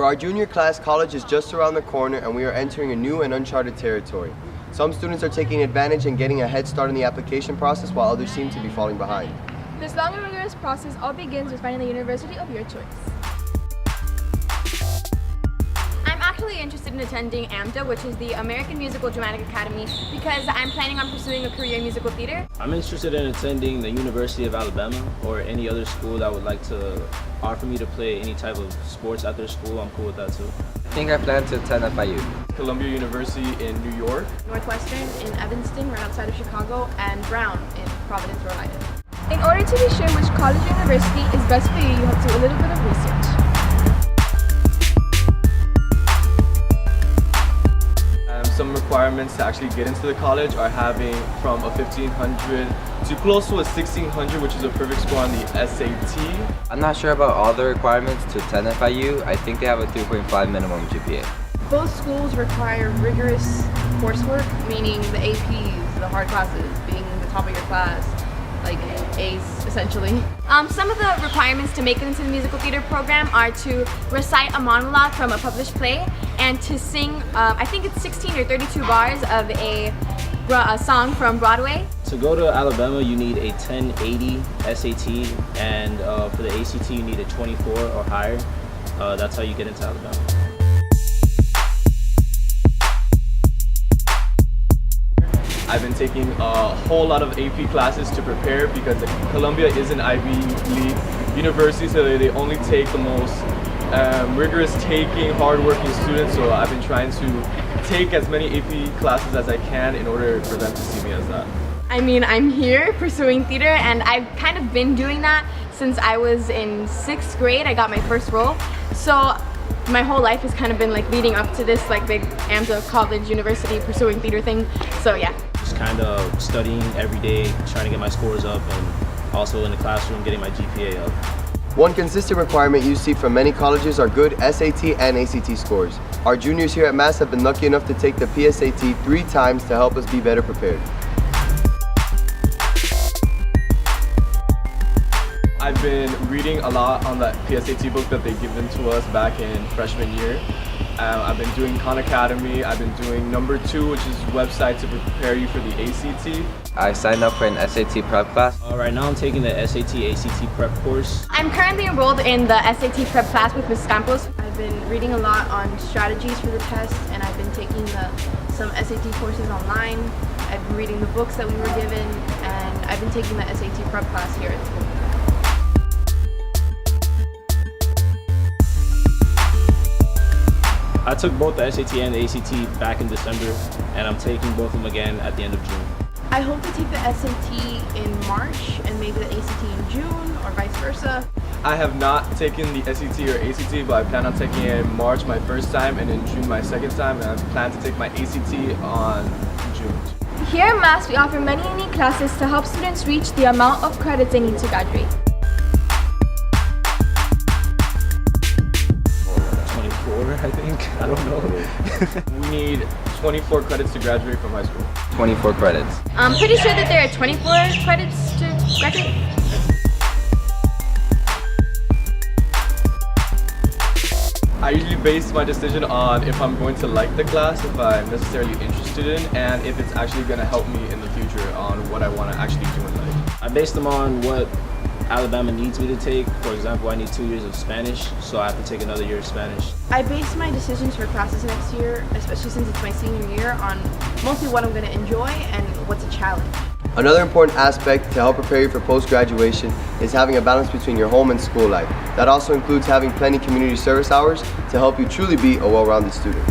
For our junior class, college is just around the corner and we are entering a new and uncharted territory. Some students are taking advantage and getting a head start in the application process while others seem to be falling behind. This long and rigorous process all begins with finding the university of your choice. I'm actually interested in attending AMDA, which is the American Musical Dramatic Academy, because I'm planning on pursuing a career in musical theater. I'm interested in attending the University of Alabama or any other school that would like to offer me to play any type of sports at their school. I'm cool with that too. I think I plan to attend FIU. Columbia University in New York. Northwestern in Evanston, right outside of Chicago, and Brown in Providence, Rhode Island. In order to be sure which college or university is best for you, you have to do a little bit of research. Some requirements to actually get into the college are having from a 1500 to close to a 1600, which is a perfect score on the SAT. I'm not sure about all the requirements to attend FIU. I think they have a 3.5 minimum GPA. Both schools require rigorous coursework, meaning the APs, the hard classes, being the top of your class, like A's essentially. Some of the requirements to make it into the musical theater program are to recite a monologue from a published play and to sing, I think it's 16 or 32 bars of a song from Broadway. To go to Alabama, you need a 1080 SAT, and for the ACT, you need a 24 or higher. That's how you get into Alabama. I've been taking a whole lot of AP classes to prepare because Columbia is an Ivy League university, so they only take the most rigorous taking, hard-working students. So I've been trying to take as many AP classes as I can in order for them to see me as that. I mean, I'm here pursuing theater, and I've kind of been doing that since I was in 6th grade. I got my first role. So my whole life has kind of been like leading up to this like big AMDA college, university, pursuing theater thing. So yeah. Just kind of studying every day, trying to get my scores up, and also in the classroom getting my GPA up. One consistent requirement you see from many colleges are good SAT and ACT scores. Our juniors here at Mass have been lucky enough to take the PSAT 3 times to help us be better prepared. I've been reading a lot on that PSAT book that they've given to us back in freshman year. I've been doing Khan Academy. I've been doing Number 2, which is a website to prepare you for the ACT. I signed up for an SAT prep class. Right now I'm taking the SAT ACT prep course. I'm currently enrolled in the SAT prep class with Ms. Campos. I've been reading a lot on strategies for the test, and I've been taking some SAT courses online. I've been reading the books that we were given, and I've been taking the SAT prep class here at school. I took both the SAT and the ACT back in December, and I'm taking both of them again at the end of June. I hope to take the SAT in March and maybe the ACT in June or vice versa. I have not taken the SAT or ACT, but I plan on taking it in March my first time and in June my second time, and I plan to take my ACT on June. Here at Mass, we offer many unique classes to help students reach the amount of credits they need to graduate. 24, I think. I don't know. We need 24 credits to graduate from high school. 24 credits. I'm pretty sure that there are 24 credits to graduate. I usually base my decision on if I'm going to like the class, if I'm necessarily interested in, and if it's actually going to help me in the future on what I want to actually do in life. I based them on what Alabama needs me to take. For example, I need 2 years of Spanish, so I have to take another year of Spanish. I base my decisions for classes next year, especially since it's my senior year, on mostly what I'm going to enjoy and what's a challenge. Another important aspect to help prepare you for post-graduation is having a balance between your home and school life. That also includes having plenty community service hours to help you truly be a well-rounded student.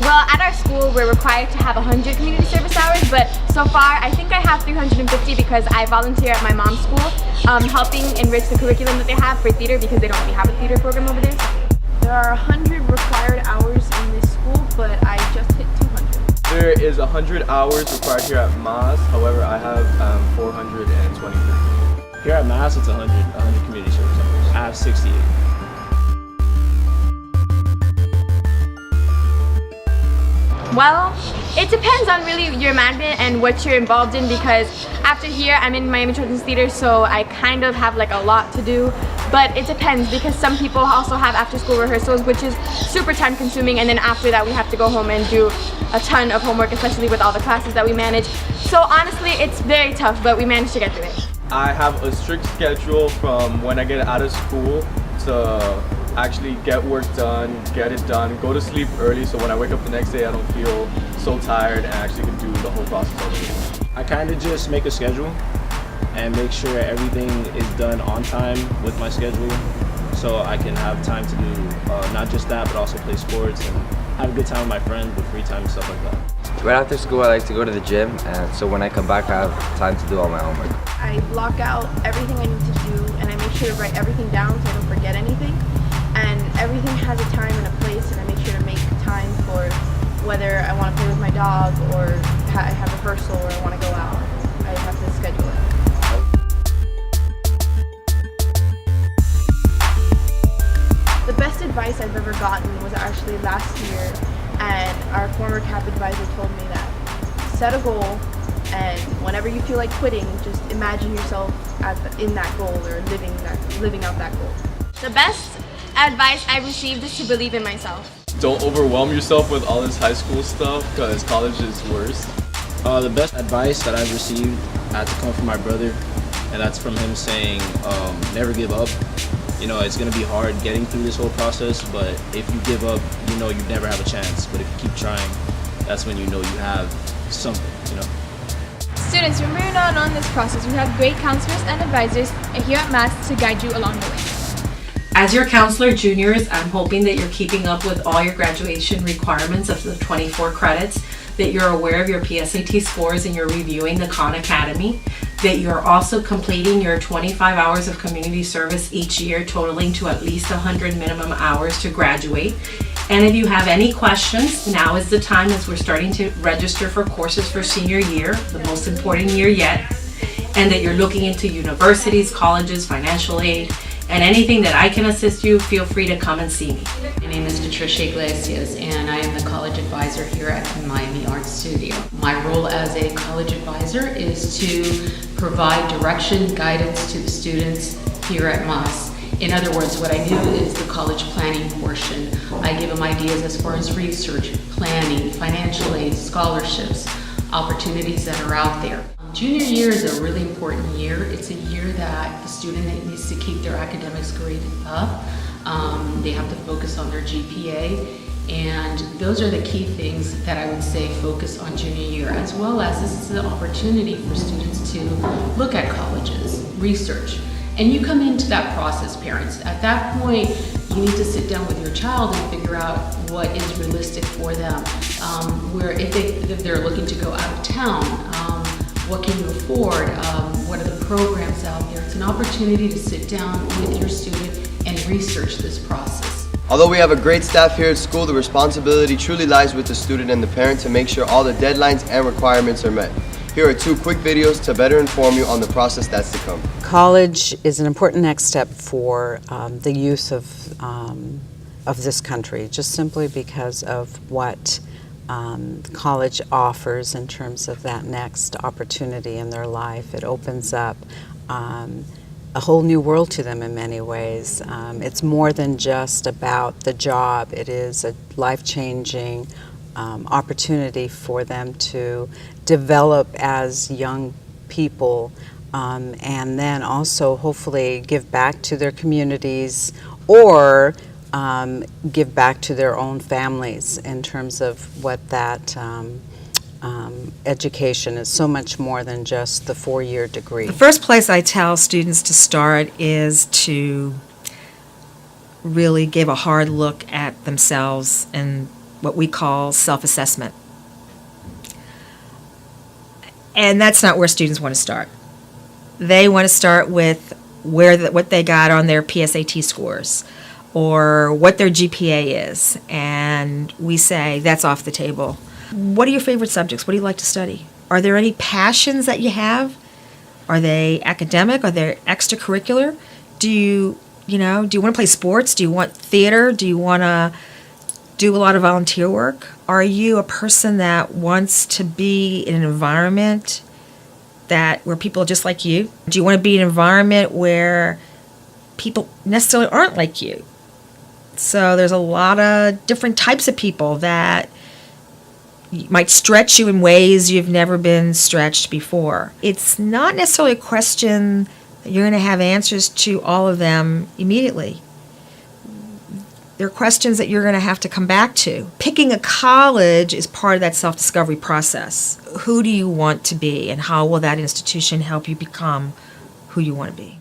Well, at our school, we're required to have 100 community service hours, but so far, I think I have 350 because I volunteer at my mom's school, helping enrich the curriculum that they have for theater because they don't really have a theater program over there. There are 100 required hours in this school, but I just hit 200. There is 100 hours required here at Mass, however I have 423. Here at Mass, it's 100 community service hours. I have 68. Well, it depends on really your management and what you're involved in, because after here I'm in Miami Children's Theater, so I kind of have like a lot to do. But it depends, because some people also have after school rehearsals, which is super time consuming, and then after that we have to go home and do a ton of homework, especially with all the classes that we manage. So honestly, it's very tough, but we managed to get through it. I have a strict schedule from when I get out of school to actually get work done, get it done, go to sleep early so when I wake up the next day I don't feel so tired and actually can do the whole process over again. I kind of just make a schedule and make sure everything is done on time with my schedule, so I can have time to do not just that, but also play sports and have a good time with my friends with free time and stuff like that. Right after school, I like to go to the gym, and so when I come back, I have time to do all my homework. I block out everything I need to do, and I make sure to write everything down so I don't forget anything. And everything has a time and a place, and I make sure to make time for whether I want to play with my dog or I have rehearsal or I want to go out. I have to schedule it. The best advice I've ever gotten was actually last year, and our former CAP advisor told me that set a goal, and whenever you feel like quitting, just imagine yourself in that goal or living out that goal. The best advice I received is to believe in myself. Don't overwhelm yourself with all this high school stuff because college is worse. The best advice that I've received had to come from my brother, and that's from him saying, never give up. You know, it's going to be hard getting through this whole process, but if you give up, you know you never have a chance. But if you keep trying, that's when you know you have something, you know. Students, remember not on this process, we have great counselors and advisors here at Mass to guide you along the way. As your counselor, juniors, I'm hoping that you're keeping up with all your graduation requirements of the 24 credits, that you're aware of your PSAT scores and you're reviewing the Khan Academy, that you're also completing your 25 hours of community service each year, totaling to at least 100 minimum hours to graduate. And if you have any questions, now is the time, as we're starting to register for courses for senior year, the most important year yet, and that you're looking into universities, colleges, financial aid, and anything that I can assist you, feel free to come and see me. My name is Patricia Iglesias, and I am the college advisor here at the Miami Art Studio. My role as a college advisor is to provide direction, guidance to the students here at MAS. In other words, what I do is the college planning portion. I give them ideas as far as research, planning, financial aid, scholarships, opportunities that are out there. Junior year is a really important year. It's a year that the student needs to keep their academics graded up. They have to focus on their GPA, and those are the key things that I would say focus on junior year, as well as this is an opportunity for students to look at colleges, research. And you come into that process, parents. At that point, you need to sit down with your child and figure out what is realistic for them. Where if they're looking to go out of town, what can you afford? What are the programs out there? It's an opportunity to sit down with your student and research this process. Although we have a great staff here at school, the responsibility truly lies with the student and the parent to make sure all the deadlines and requirements are met. Here are 2 quick videos to better inform you on the process that's to come. College is an important next step for the youth of this country, just simply because of what college offers in terms of that next opportunity in their life. It opens up a whole new world to them in many ways. It's more than just about the job. It is a life-changing opportunity for them to develop as young people, and then also hopefully give back to their communities or give back to their own families in terms of what that education is. So much more than just the 4-year degree. The first place I tell students to start is to really give a hard look at themselves and what we call self-assessment. And that's not where students want to start. They want to start with what they got on their PSAT scores or what their GPA is. And we say, that's off the table. What are your favorite subjects? What do you like to study? Are there any passions that you have? Are they academic? Are they extracurricular? Do you want to play sports? Do you want theater? Do you want to do a lot of volunteer work? Are you a person that wants to be in an environment where people are just like you? Do you want to be in an environment where people necessarily aren't like you? So there's a lot of different types of people that might stretch you in ways you've never been stretched before. It's not necessarily a question that you're going to have answers to all of them immediately. There are questions that you're going to have to come back to. Picking a college is part of that self-discovery process. Who do you want to be, and how will that institution help you become who you want to be?